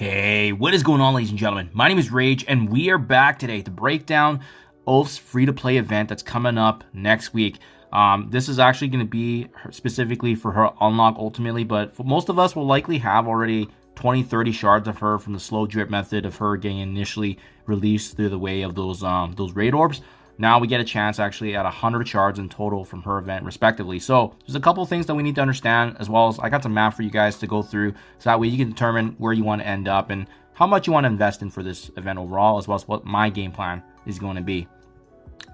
Hey, what is going on, ladies and gentlemen? My name is Rayge, and we are back today to break down Oath's free-to-play event that's coming up next week. This is actually going to be specifically for her unlock ultimately, but for most of us will likely have already 20-30 shards of her from the slow drip method of her getting initially released through the way of those raid orbs. Now we get a chance actually at 100 shards in total from her event respectively. So there's a couple things that we need to understand, as well as I got some math for you guys to go through, so that way you can determine where you want to end up and how much you want to invest in for this event overall, as well as what my game plan is going to be.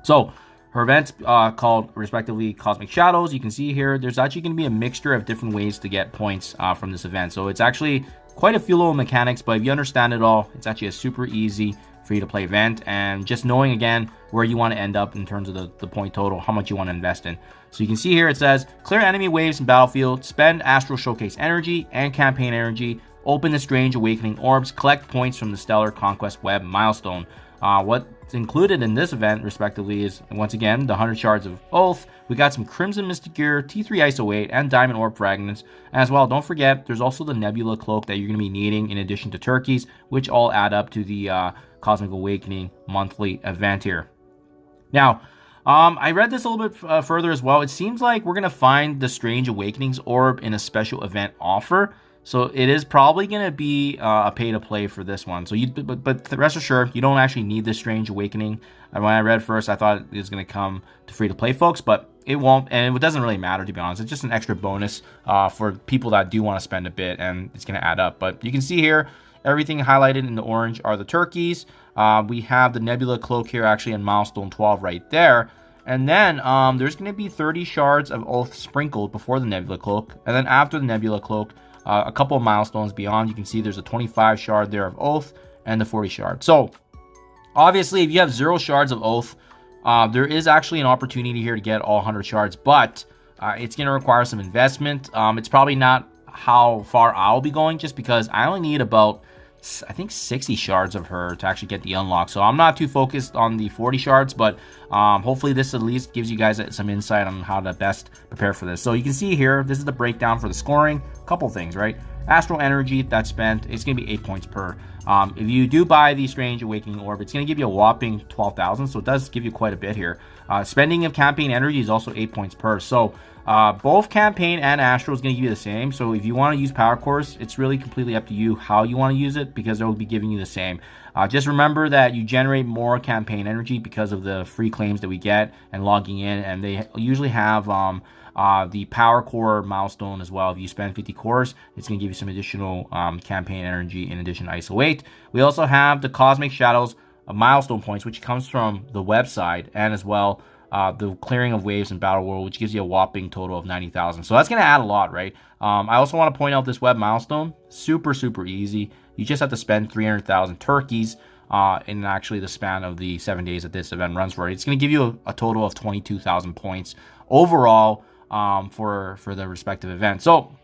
So her event's called respectively Cosmic Shadows. You can see here there's actually going to be a mixture of different ways to get points from this event. So it's actually quite a few little mechanics, but if you understand it all, it's actually a super easy free-to-play event, and just knowing again where you want to end up in terms of the point total, how much you want to invest in. So you can see here it says clear enemy waves in battlefield, spend Astral Showcase energy and campaign energy, open the Strange Awakening orbs, collect points from the Stellar Conquest Web milestone. What's included in this event respectively is, once again, the 100 shards of Oath. We got some Crimson Mystic Gear, T3 ISO 8, and Diamond Orb fragments. And as well, don't forget, there's also the Nebula Cloak that you're going to be needing in addition to turkeys, which all add up to the Cosmic Awakening monthly event here. Now, I read this a little bit further as well. It seems like we're going to find the Strange Awakenings orb in a special event offer. So it is probably going to be a pay-to-play for this one. So but rest assured, you don't actually need this Strange Awakening. When I read first, I thought it was going to come to free-to-play folks, but it won't, and it doesn't really matter, to be honest. It's just an extra bonus for people that do want to spend a bit, and it's going to add up. But you can see here, everything highlighted in the orange are the turkeys. We have the Nebula Cloak here actually in milestone 12 right there. And then there's going to be 30 shards of Oath sprinkled before the Nebula Cloak. And then after the Nebula Cloak, a couple of milestones beyond, you can see there's a 25 shard there of Oath and the 40 shard. So obviously, if you have 0 shards of Oath, there is actually an opportunity here to get all 100 shards, but it's going to require some investment. It's probably not how far I'll be going, just because I only need about, I think, 60 shards of her to actually get the unlock. So I'm not too focused on the 40 shards, but hopefully this at least gives you guys some insight on how to best prepare for this. So you can see here, this is the breakdown for the scoring. Couple things, right? Astral energy that's spent, it's going to be 8 points per. If you do buy the Strange Awakening orb, it's going to give you a whopping 12,000, so it does give you quite a bit here. Spending of campaign energy is also 8 points per. So both campaign and astral is going to give you the same. So if you want to use power cores, it's really completely up to you how you want to use it, because they'll be giving you the same. Just remember that you generate more campaign energy because of the free claims that we get and logging in, and they usually have the power core milestone as well. If you spend 50 cores, it's going to give you some additional campaign energy in addition to ISO 8. We also have the Cosmic Shadows milestone points, which comes from the website, and as well the clearing of waves in Battle World, which gives you a whopping total of 90,000. So that's going to add a lot, right? I also want to point out this web milestone, super easy. You just have to spend 300,000 turkeys in actually the span of the 7 days that this event runs for. It's going to give you a total of 22,000 points overall for the respective event. So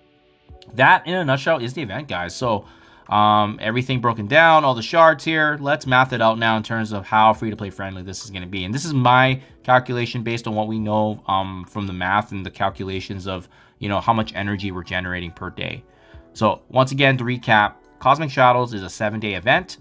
that, in a nutshell, is the event, guys. So everything broken down, all the shards here. Let's math it out now in terms of how free-to-play friendly this is going to be. And this is my calculation based on what we know from the math and the calculations of, you know, how much energy we're generating per day. So once again, to recap, Cosmic Shadows is a 7-day event.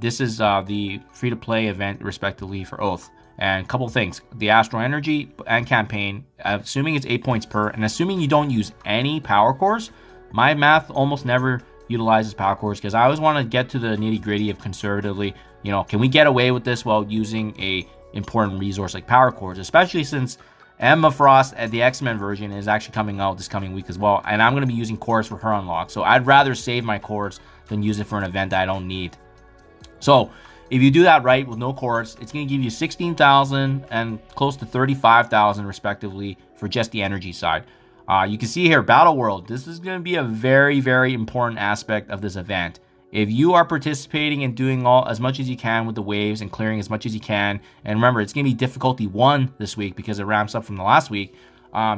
This is the free-to-play event respectively for Oath. And a couple things, the Astral Energy and campaign, assuming it's 8 points per, and assuming you don't use any power cores. My math almost never utilizes power cores, because I always want to get to the nitty gritty of conservatively, you know, can we get away with this while using a important resource like power cores, especially since Emma Frost at the X-Men version is actually coming out this coming week as well, and I'm going to be using cores for her unlock. So I'd rather save my cores than use it for an event that I don't need. So if you do that right with no cores, it's going to give you 16,000 and close to 35,000 respectively for just the energy side. You can see here, Battle World. This is going to be a very important aspect of this event. If you are participating and doing as much as you can with the waves and clearing as much as you can, and remember, it's going to be difficulty 1 this week because it ramps up from the last week,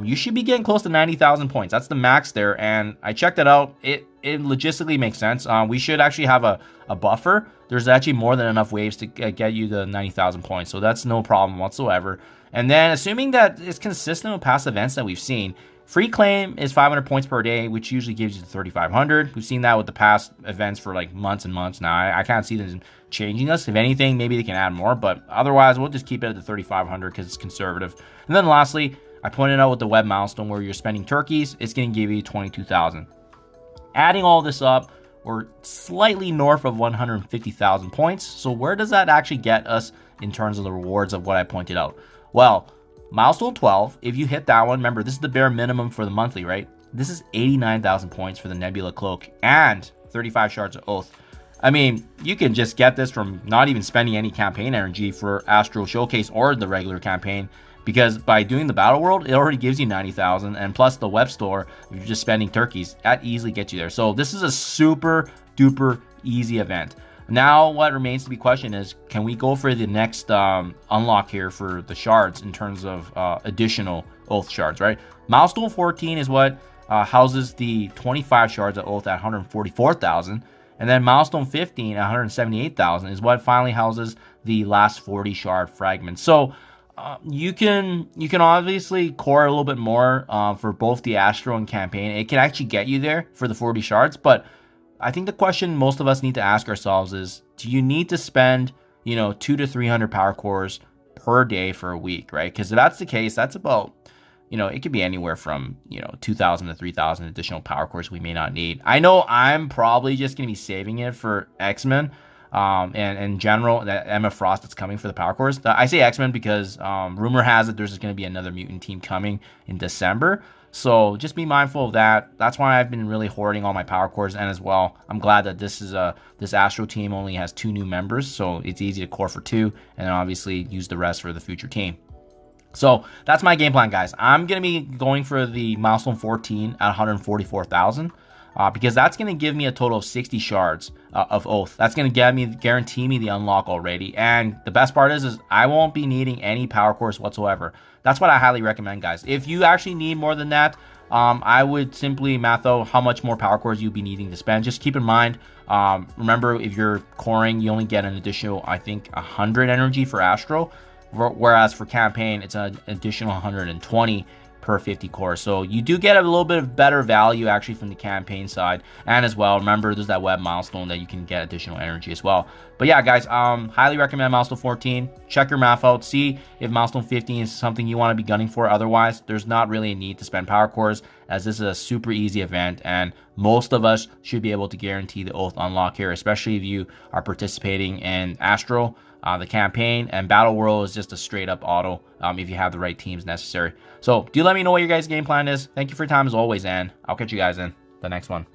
you should be getting close to 90,000 points. That's the max there, and I checked it out. It logistically makes sense. We should actually have a buffer. There's actually more than enough waves to get you the 90,000 points, so that's no problem whatsoever. And then, assuming that it's consistent with past events that we've seen, Free claim is 500 points per day, which usually gives you 3,500. We've seen that with the past events for like months and months now. I can't see them changing us. If anything, maybe they can add more, but otherwise we'll just keep it at the 3,500 because it's conservative. And then lastly, I pointed out with the web milestone where you're spending turkeys, it's going to give you 22,000. Adding all this up, we're slightly north of 150,000 points. So where does that actually get us in terms of the rewards of what I pointed out? Well, milestone 12, if you hit that one, remember, this is the bare minimum for the monthly, right? This is 89,000 points for the Nebula Cloak and 35 shards of Oath. I mean, you can just get this from not even spending any campaign energy for Astro Showcase or the regular campaign, because by doing the Battle World, it already gives you 90,000, and plus the web store, if you're just spending turkeys, that easily gets you there. So this is a super duper easy event. Now what remains to be questioned is, can we go for the next unlock here for the shards in terms of additional Oath shards, right? Milestone 14 is what houses the 25 shards of Oath at 144,000. And then milestone 15 at 178,000 is what finally houses the last 40 shard fragments. So you can obviously core a little bit more for both the Astro and campaign. It can actually get you there for the 40 shards, but I think the question most of us need to ask ourselves is, do you need to spend, 200 to 300 power cores per day for a week, right? Because if that's the case, that's about, it could be anywhere from, 2,000 to 3,000 additional power cores we may not need. I know I'm probably just going to be saving it for X-Men and in general, that Emma Frost that's coming for the power cores. I say X-Men because rumor has it there's going to be another mutant team coming in December. So just be mindful of that. That's why I've been really hoarding all my power cores. And as well, I'm glad that this Astro team only has 2 new members, so it's easy to core for 2, and then obviously use the rest for the future team. So that's my game plan, guys. I'm going to be going for the milestone 14 at 144,000 because that's going to give me a total of 60 shards of Oath. That's going to guarantee me the unlock already. And the best part is I won't be needing any power cores whatsoever. That's what I highly recommend, guys. If you actually need more than that, I would simply math out how much more power cores you'd be needing to spend. Just keep in mind, remember, if you're coring, you only get an additional, I think, 100 energy for Astro. Whereas for campaign, it's an additional 120 per 50 cores. So you do get a little bit of better value actually from the campaign side. And as well, remember, there's that web milestone that you can get additional energy as well. But yeah, guys, highly recommend milestone 14. Check your math out. See if milestone 15 is something you want to be gunning for. Otherwise, there's not really a need to spend power cores, as this is a super easy event. And most of us should be able to guarantee the Oath unlock here, especially if you are participating in Astro. The campaign and Battle World is just a straight up auto if you have the right teams necessary. So do let me know what your guys' game plan is. Thank you for your time as always, and I'll catch you guys in the next one.